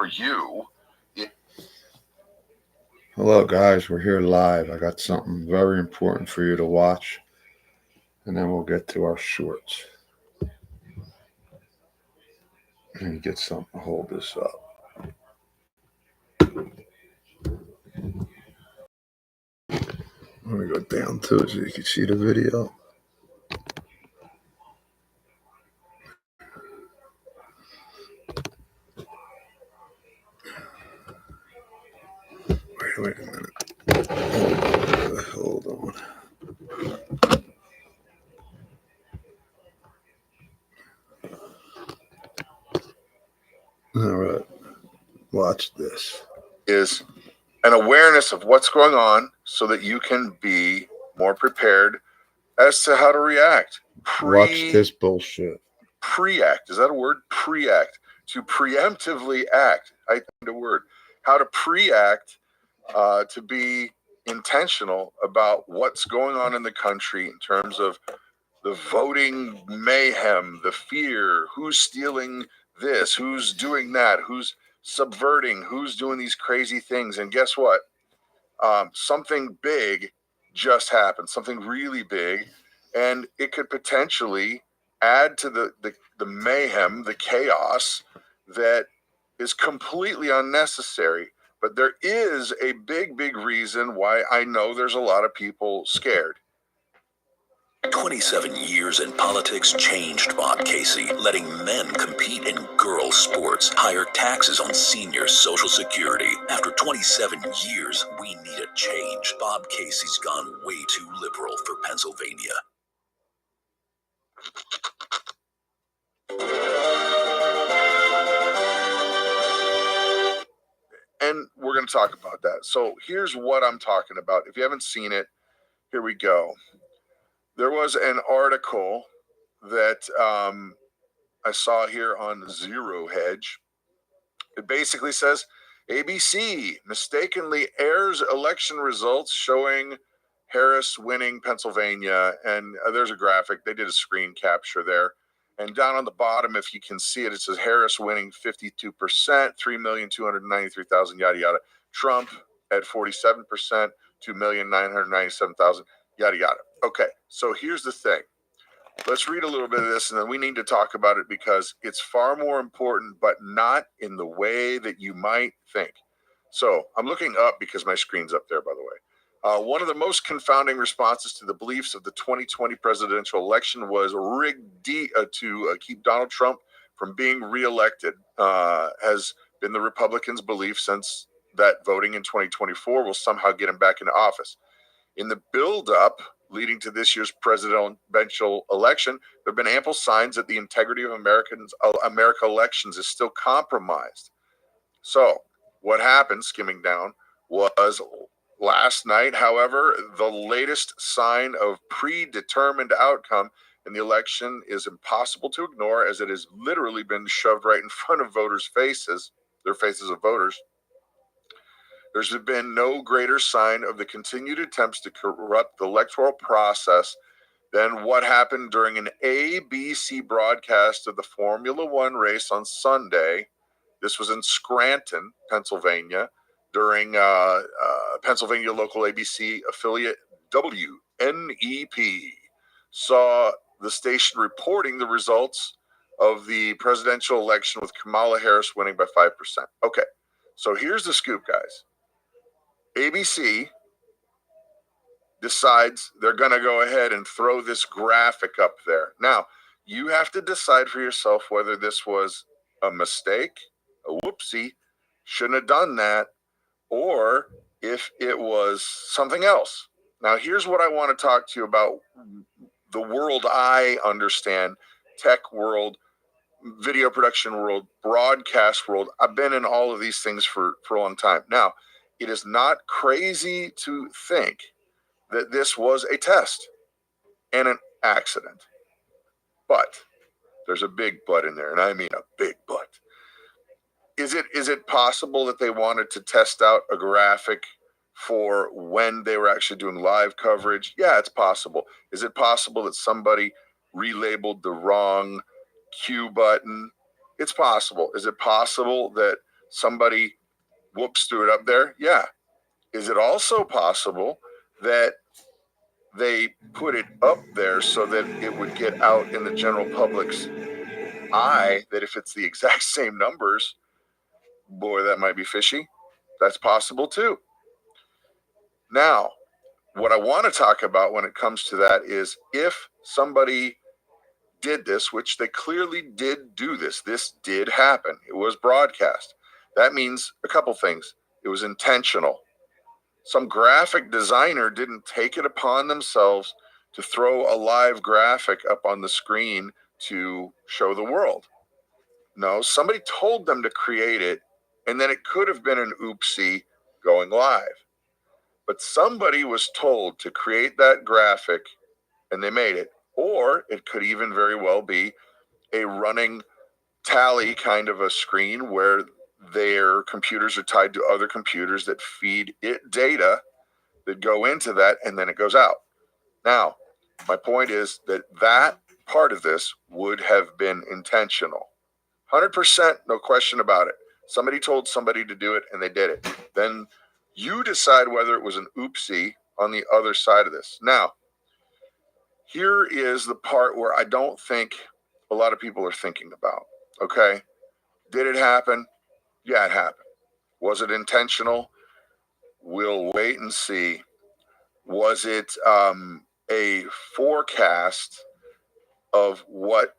for you. Hello, guys. We're here live. I got something very important for you to watch, and then we'll get to our shorts. Let me get something to hold this up. Let me go down to it so you can see the video. Wait a minute. Hold on. All right. Watch this. Is an awareness of what's going on so that you can be more prepared as to how to react. Watch this bullshit. Pre-act. Is that a word? Pre-act. To preemptively act. I think the word. How to pre-act to be intentional about what's going on in the country in terms of the voting mayhem, the fear, who's stealing this, who's doing that, who's subverting, who's doing these crazy things. And guess what? Something big just happened, something really big, and it could potentially add to the mayhem, the chaos that is completely unnecessary. But there is a big reason why I know there's a lot of people scared. 27 years in politics changed Bob Casey, letting men compete in girls' sports, higher taxes on senior Social Security. After 27 years, we need a change. Bob Casey's gone way too liberal for Pennsylvania. And we're going to talk about that. So here's what I'm talking about. If you haven't seen it, here we go. There was an article that I saw here on Zero Hedge. It basically says ABC mistakenly airs election results showing Harris winning Pennsylvania. And there's a graphic. They did a screen capture there. And down on the bottom, if you can see it, it says Harris winning 52%, 3,293,000, yada, yada. Trump at 47%, 2,997,000, yada, yada. Okay, so here's the thing. Let's read a little bit of this, and then we need to talk about it because it's far more important, but not in the way that you might think. So I'm looking up because my screen's up there, by the way. One of the most confounding responses to the beliefs of the 2020 presidential election was rigged to keep Donald Trump from being reelected, has been the Republicans' belief since that voting in 2024 will somehow get him back into office. In the build-up leading to this year's presidential election, there have been ample signs that the integrity of American elections is still compromised. So what happened, skimming down, was last night, however, the latest sign of predetermined outcome in the election is impossible to ignore, as it has literally been shoved right in front of voters' faces, their faces of voters. There's been no greater sign of the continued attempts to corrupt the electoral process than what happened during an ABC broadcast of the Formula One race on Sunday. This was in Scranton, Pennsylvania, during Pennsylvania local ABC affiliate WNEP saw the station reporting the results of the presidential election with Kamala Harris winning by 5%. Okay, so here's the scoop, guys. ABC decides they're going to go ahead and throw this graphic up there. Now, you have to decide for yourself whether this was a mistake, a whoopsie, shouldn't have done that, or if it was something else. Now, here's what I want to talk to you about the world I understand, tech world, video production world, broadcast world. I've been in all of these things for a long time. Now, it is not crazy to think that this was a test and an accident. But there's a big but in there, and I mean a big but. Is it possible that they wanted to test out a graphic for when they were actually doing live coverage? Yeah, it's possible. Is it possible that somebody relabeled the wrong Q button? It's possible. Is it possible that somebody whoops threw it up there? Yeah. Is it also possible that they put it up there so that it would get out in the general public's eye, that if it's the exact same numbers, boy, that might be fishy? That's possible too. Now, what I want to talk about when it comes to that is if somebody did this, which they clearly did do this did happen. It was broadcast. That means a couple things. It was intentional. Some graphic designer didn't take it upon themselves to throw a live graphic up on the screen to show the world. No, somebody told them to create it, and then it could have been an oopsie going live. But somebody was told to create that graphic, and they made it. Or it could even very well be a running tally kind of a screen where their computers are tied to other computers that feed it data that go into that, and then it goes out. Now, my point is that that part of this would have been intentional. 100%, no question about it. Somebody told somebody to do it, and they did it. Then you decide whether it was an oopsie on the other side of this. Now, here is the part where I don't think a lot of people are thinking about. Okay? Did it happen? Yeah, it happened. Was it intentional? We'll wait and see. Was it a forecast of what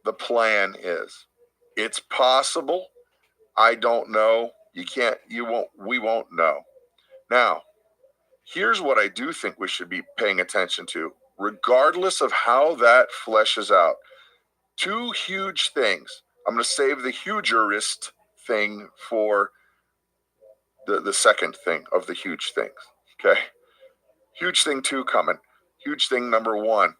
the plan is? It's possible. I don't know. We won't know. Now, here's what I do think we should be paying attention to, regardless of how that fleshes out. Two huge things. I'm going to save the hugerist thing for the second thing of the huge things. Okay? Huge thing 2 coming. Huge thing number 1.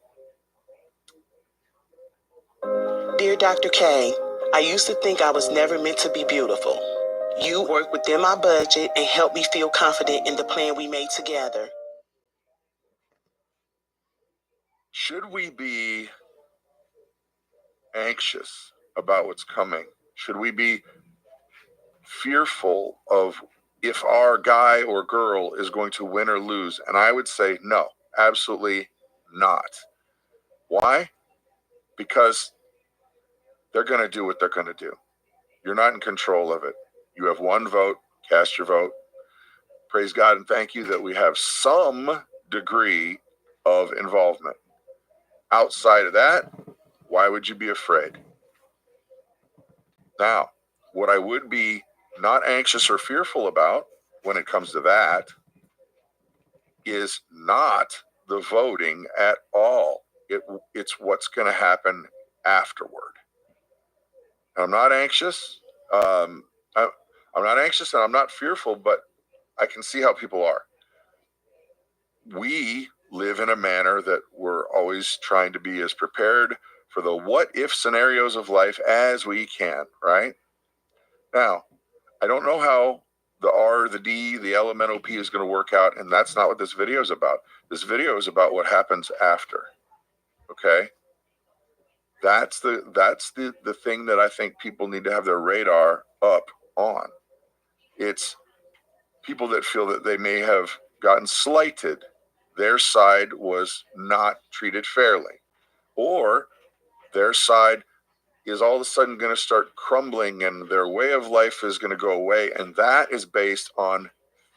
Dear Dr. K, I used to think I was never meant to be beautiful. You work within my budget and help me feel confident in the plan we made together. Should we be anxious about what's coming? Should we be fearful of if our guy or girl is going to win or lose? And I would say no, absolutely not. Why? Because they're going to do what they're going to do. You're not in control of it. You have one vote, cast your vote. Praise God and thank you that we have some degree of involvement. Outside of that, why would you be afraid? Now, what I would be not anxious or fearful about when it comes to that is not the voting at all. It's what's going to happen afterward. I'm not anxious. I'm not anxious and I'm not fearful, but I can see how people are. We live in a manner that we're always trying to be as prepared for the what if scenarios of life as we can, right? Now, I don't know how the R, the D, the L, M, N, O, P is going to work out, and that's not what this video is about. This video is about what happens after. Okay? That's the thing that I think people need to have their radar up on. It's people that feel that they may have gotten slighted. Their side was not treated fairly. Or their side is all of a sudden going to start crumbling and their way of life is going to go away. And that is based on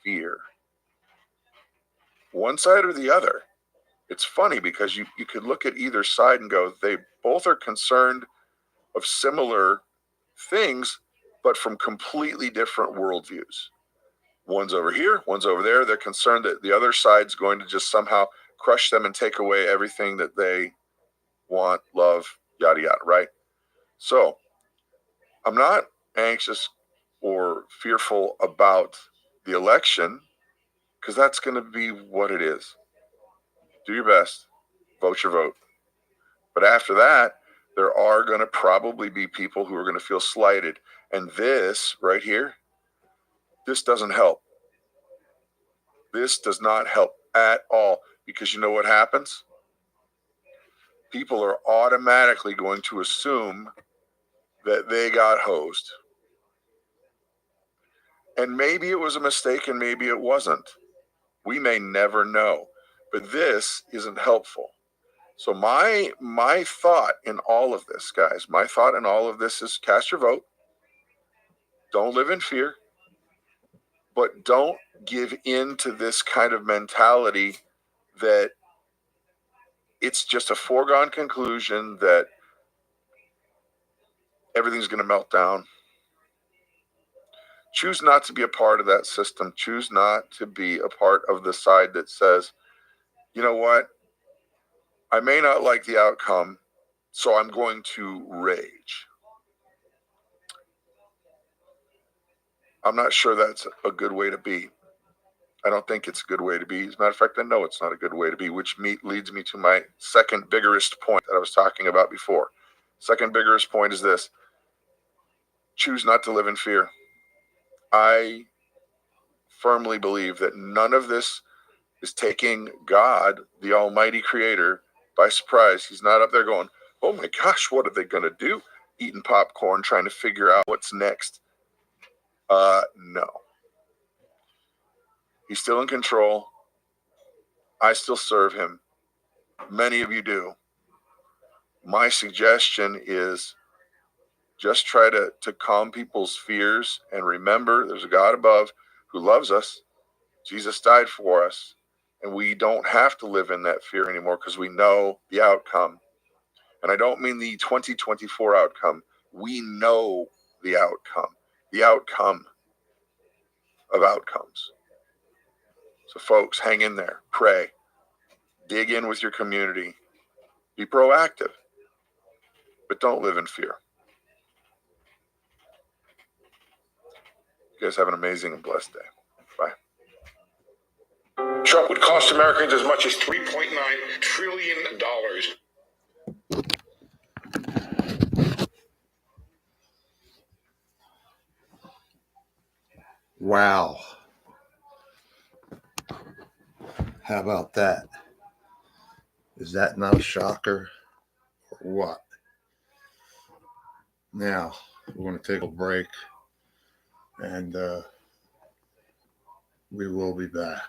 fear. One side or the other. It's funny because you could look at either side and go, they both are concerned of similar things, but from completely different worldviews. One's over here, one's over there. They're concerned that the other side's going to just somehow crush them and take away everything that they want, love, yada, yada, right? So I'm not anxious or fearful about the election because that's going to be what it is. Do your best. Vote your vote. But after that, there are going to probably be people who are going to feel slighted. And this right here, this doesn't help. This does not help at all because you know what happens? People are automatically going to assume that they got hosed. And maybe it was a mistake and maybe it wasn't. We may never know. But this isn't helpful. So my thought in all of this, guys, my thought in all of this is cast your vote. Don't live in fear. But don't give in to this kind of mentality that it's just a foregone conclusion that everything's going to melt down. Choose not to be a part of that system. Choose not to be a part of the side that says, you know what? I may not like the outcome, so I'm going to rage. I'm not sure that's a good way to be. I don't think it's a good way to be. As a matter of fact, I know it's not a good way to be, which leads me to my second biggest point that I was talking about before. Second biggest point is this: choose not to live in fear. I firmly believe that none of this is taking God, the Almighty Creator, by surprise. He's not up there going, oh my gosh, what are they going to do? Eating popcorn, trying to figure out what's next. No. He's still in control. I still serve him. Many of you do. My suggestion is just try to calm people's fears and remember there's a God above who loves us. Jesus died for us, and we don't have to live in that fear anymore because we know the outcome. And I don't mean the 2024 outcome. We know the outcome of outcomes. So folks, hang in there, pray, dig in with your community, be proactive, but don't live in fear. You guys have an amazing and blessed day. Bye. Trump would cost Americans as much as $3.9 trillion. Wow. How about that? Is that not a shocker or what? Now, we're going to take a break and we will be back.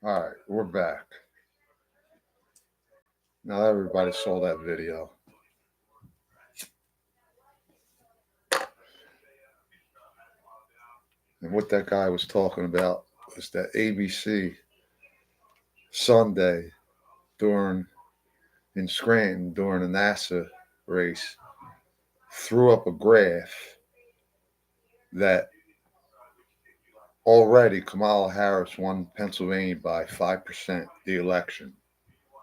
All right, we're back. Now everybody saw that video. And what that guy was talking about was that ABC Sunday in Scranton during the NASA race threw up a graph that already Kamala Harris won Pennsylvania by 5% the election,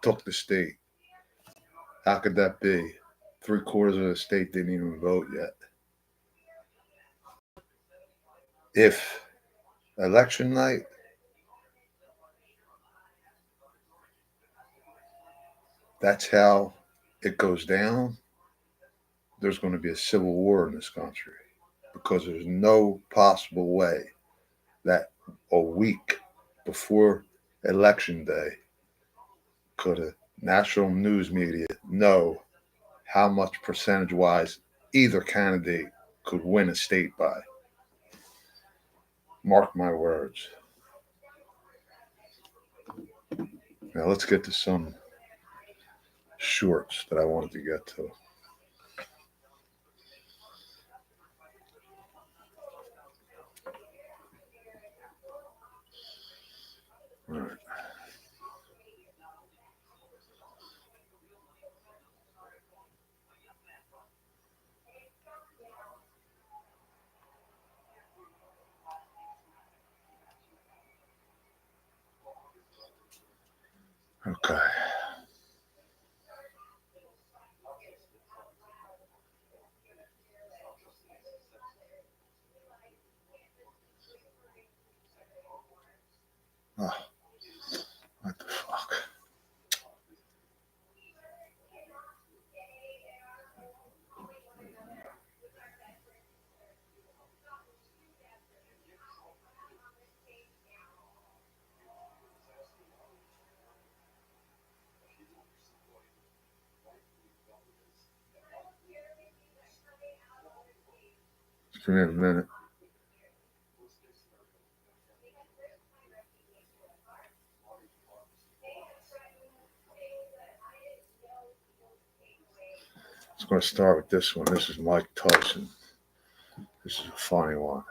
took the state. How could that be? 3/4 of the state didn't even vote yet. If election night, that's how it goes down, there's going to be a civil war in this country because there's no possible way that a week before election day could a national news media know how much percentage wise either candidate could win a state by. Mark my words. Now let's get to some shorts that I wanted to get to. All right. Okay. Oh, what the fuck? Just give me a minute. It's going to start with this one. This is Mike Tyson. This is a funny one.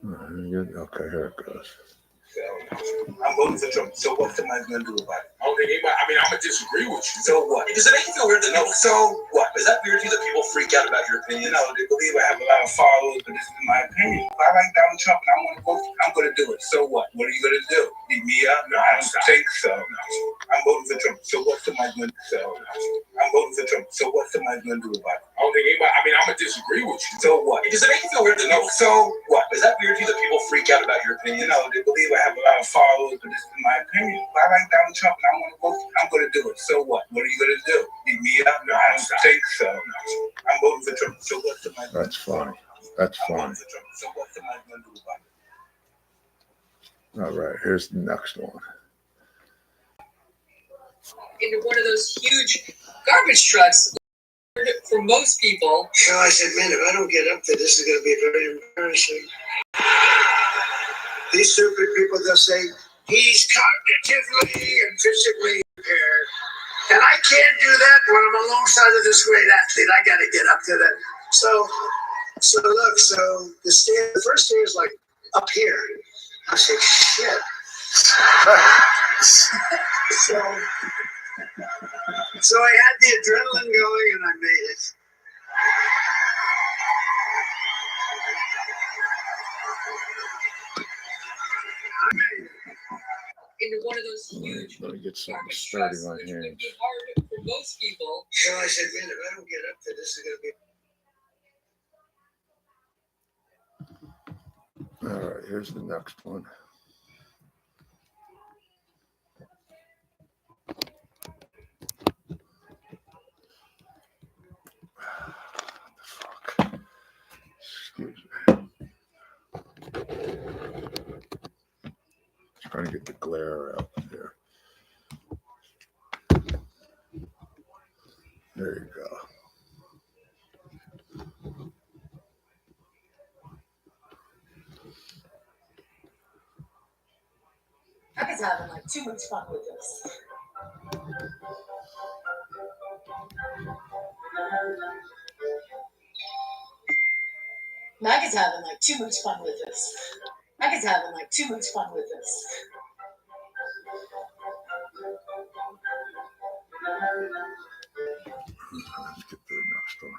Okay, here it goes. I'm voting for Trump. So what somebody gonna do about it? I don't think anybody. I mean, I'm gonna disagree with you. So what? Does it make you feel weird that no? So what? Is that weird to you that people freak out about your opinion? No, they believe I have a lot of followers, but this is my opinion. If I like Donald Trump and I want to vote, I'm gonna do it. So what? What are you gonna do? Beat me up? No, I don't think so. No. I'm voting for Trump. So what somebody gonna do? So I'm voting for Trump. So what somebody gonna do about it? I don't think anybody. I mean, I'm gonna disagree with you. So what? Does it make you feel weird that no? So what? Is that weird to you that people freak out about your opinion? No, they believe I have a lot of followers, but this is my opinion. If I like Donald Trump and I want to vote, I'm going to do it. So what? What are you going to do? Beat me up? No, I don't think so. No. I'm voting for Trump. So what's somebody going to do? That's funny. That's funny. So what's somebody going to do about it? All right, here's the next one. Into one of those huge garbage trucks. For most people. So I said, man, if I don't get up there, this is going to be very embarrassing. These stupid people, they'll say, he's cognitively and physically impaired. And I can't do that when I'm alongside of this great athlete. I got to get up to that. So look, the first day is like up here. I said, shit. So I had the adrenaline going and I made it. Into one of those huge Let me get something garbage sturdy trucks, in my which would hands. be hard for most people. So I said, man, if I don't get up there, this is going to be. All right, here's the next one. What the fuck? Excuse me. Trying to get the glare out there. There you go. MAGA's having like too much fun with this. MAGA's having like too much fun with this. MAGA's having like too much fun with this. Let's get to the next one.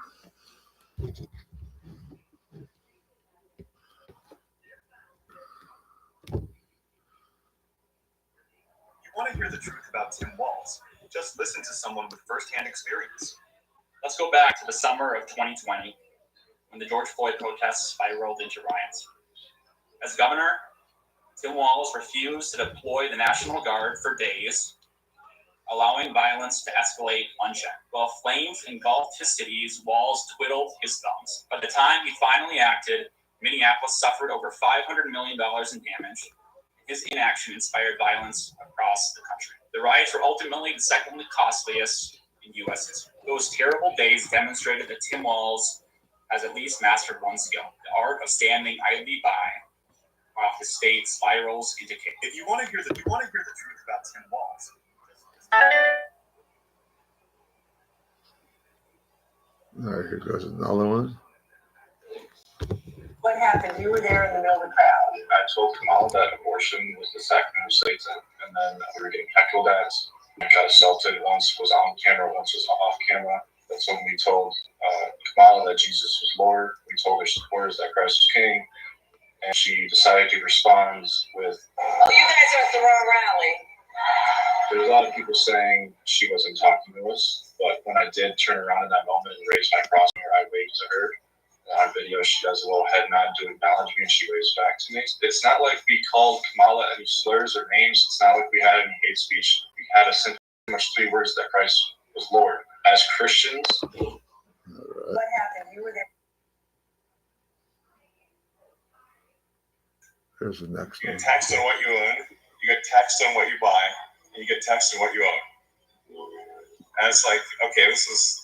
You want to hear the truth about Tim Walz? Just listen to someone with firsthand experience. Let's go back to the summer of 2020, when the George Floyd protests spiraled into riots. As governor, Tim Walz refused to deploy the National Guard for days, allowing violence to escalate unchecked. While flames engulfed his cities, Walz twiddled his thumbs. By the time he finally acted, Minneapolis suffered over $500 million in damage. His inaction inspired violence across the country. The riots were ultimately the second costliest in U.S. history. Those terrible days demonstrated that Tim Walz has at least mastered once ago the art of standing idly by while his state spirals into chaos. If you want to hear the truth about Tim Walz. All right, here goes another one. What happened? You were there in the middle of the crowd. I told Kamala that abortion was the sacrament of Satan, and then we were getting heckled at. I got assaulted. Once was on camera, once was off camera. That's when we told Kamala that Jesus was Lord. We told her supporters that Christ was King, and she decided to respond with, Oh, you guys are at the wrong rally. there was a lot of people saying she wasn't talking to us, but when I did turn around in that moment and raise my cross finger, I waved to her. In our video, she does a little head nod to acknowledge me, and she waves back to me. It's not like we called Kamala any slurs or names. It's not like we had any hate speech. We had a simple, much 3 words that Christ was Lord. As Christians, All right. What happened? You were there. Here's the next You one. get taxed on what you own, you get taxed on what you buy, and you get taxed on what you own. And it's like, okay, this is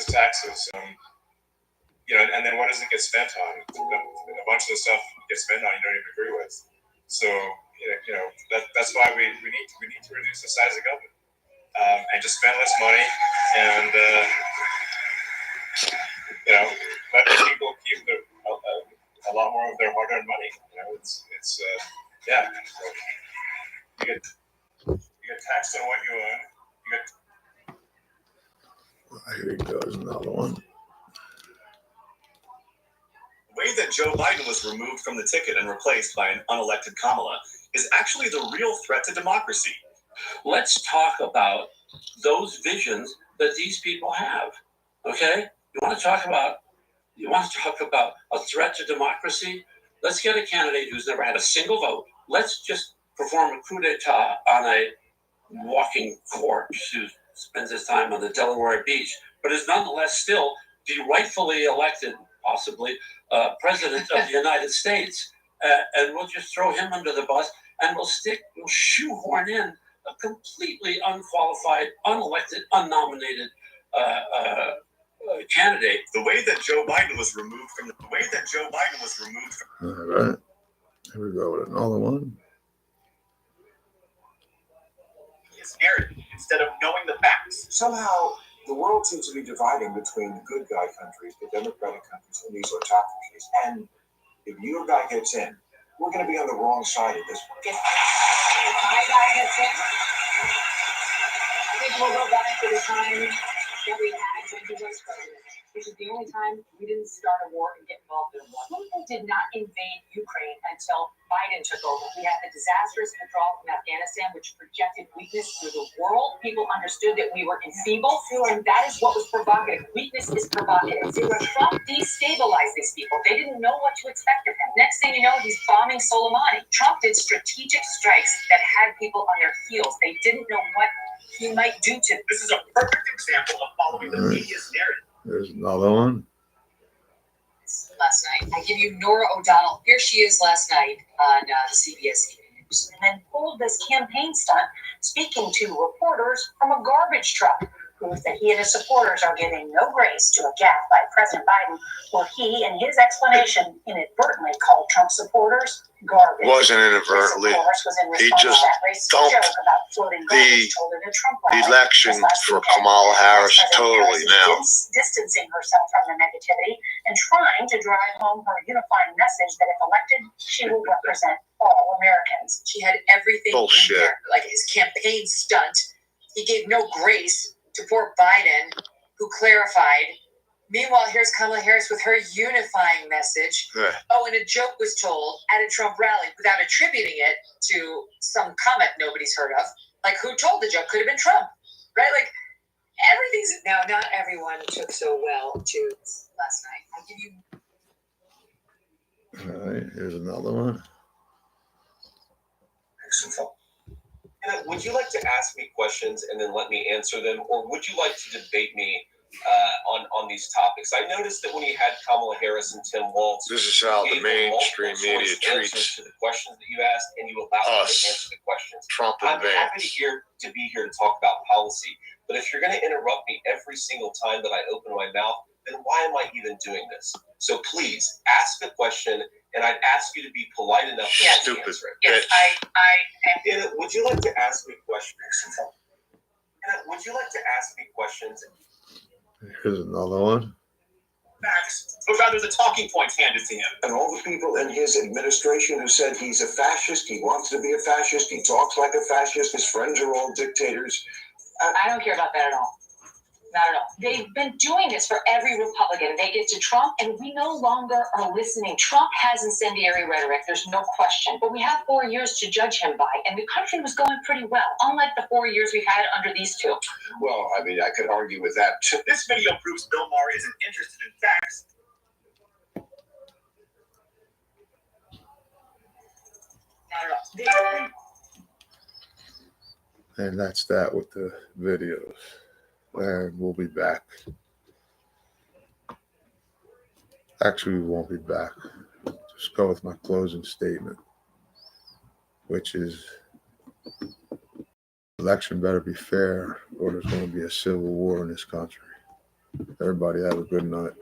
taxes. And then what does it get spent on? A bunch of the stuff gets spent on you don't even agree with. So that's why we need to reduce the size of government and just spend less money and let people keep a lot more of their hard-earned money. You get taxed on what you own. Here goes another one. The way that Joe Biden was removed from the ticket and replaced by an unelected Kamala is actually the real threat to democracy. Let's talk about those visions that these people have. Okay? You want to talk about a threat to democracy? Let's get a candidate who's never had a single vote. Let's just perform a coup d'etat on a walking corpse who spends his time on the Delaware beach, but is nonetheless still the rightfully elected, possibly, president of the United States. And we'll just throw him under the bus, and we'll shoehorn in a completely unqualified, unelected, unnominated candidate. The way that Joe Biden was removed from All right. Here we go with another one. his narrative instead of knowing the facts. Somehow, the world seems to be dividing between the good guy countries, the democratic countries, and these autocracies. And if your guy gets in, we're going to be on the wrong side of this one. If my guy gets in, I think we'll go back to the time that we had when he was president, which is the only time we didn't start a war and get involved in one. Putin did not invade Ukraine until Biden took over. We had the disastrous withdrawal from Afghanistan, which projected weakness through the world. People understood that we were enfeebled, and that is what was provocative. Weakness is provocative. Trump destabilized these people. They didn't know what to expect of him. Next thing you know, he's bombing Soleimani. Trump did strategic strikes that had people on their heels. They didn't know what he might do to them. This is a perfect example of following the media's narrative. There's another one. Last night, I give you Nora O'Donnell. Here she is last night on the CBS News, and then pulled this campaign stunt, speaking to reporters from a garbage truck. proves that he and his supporters are giving no grace to a gaffe by President Biden, where he, in his explanation, inadvertently called Trump supporters garbage. Wasn't inadvertently. He just dumped the election for Kamala Harris totally now. Distancing herself from the negativity and trying to drive home her unifying message that if elected, she will represent all Americans. She had everything Bullshit. in there, like his campaign stunt. He gave no grace to poor Biden, who clarified. Meanwhile, here's Kamala Harris with her unifying message. Yeah. Oh, and a joke was told at a Trump rally without attributing it to some comment nobody's heard of. Like, who told the joke? Could have been Trump, right? Like, everything's... Now, not everyone took so well to last night. I'll give you... All right, here's another one. Would you like to ask me questions and then let me answer them, or would you like to debate me on these topics? I noticed that when you had Kamala Harris and Tim Walz, This is how the mainstream media treats to the questions that you asked, and you allowed them to answer the questions. Trump I'm happy advance. to be here to talk about policy, but if you're going to interrupt me every single time that I open my mouth, then why am I even doing this? So please ask a question, and I'd ask you to be polite enough to answer it. Yes, Anna, would you like to ask me questions? Anna, would you like to ask me questions? Here's another one. Facts, or rather the talking points handed to him. And all the people in his administration who said he's a fascist, he wants to be a fascist, he talks like a fascist, his friends are all dictators. I don't care about that at all. Not at all. They've been doing this for every Republican. They get to Trump, and we no longer are listening. Trump has incendiary rhetoric. There's no question. But we have 4 years to judge him by, and the country was going pretty well, unlike the 4 years we've had under these two. Well, I mean, I could argue with that too. This video proves Bill Maher isn't interested in facts. Not at all. And that's that with the videos. And we'll be back. Actually, we won't be back. Just go with my closing statement, which is election better be fair or there's going to be a civil war in this country. Everybody have a good night.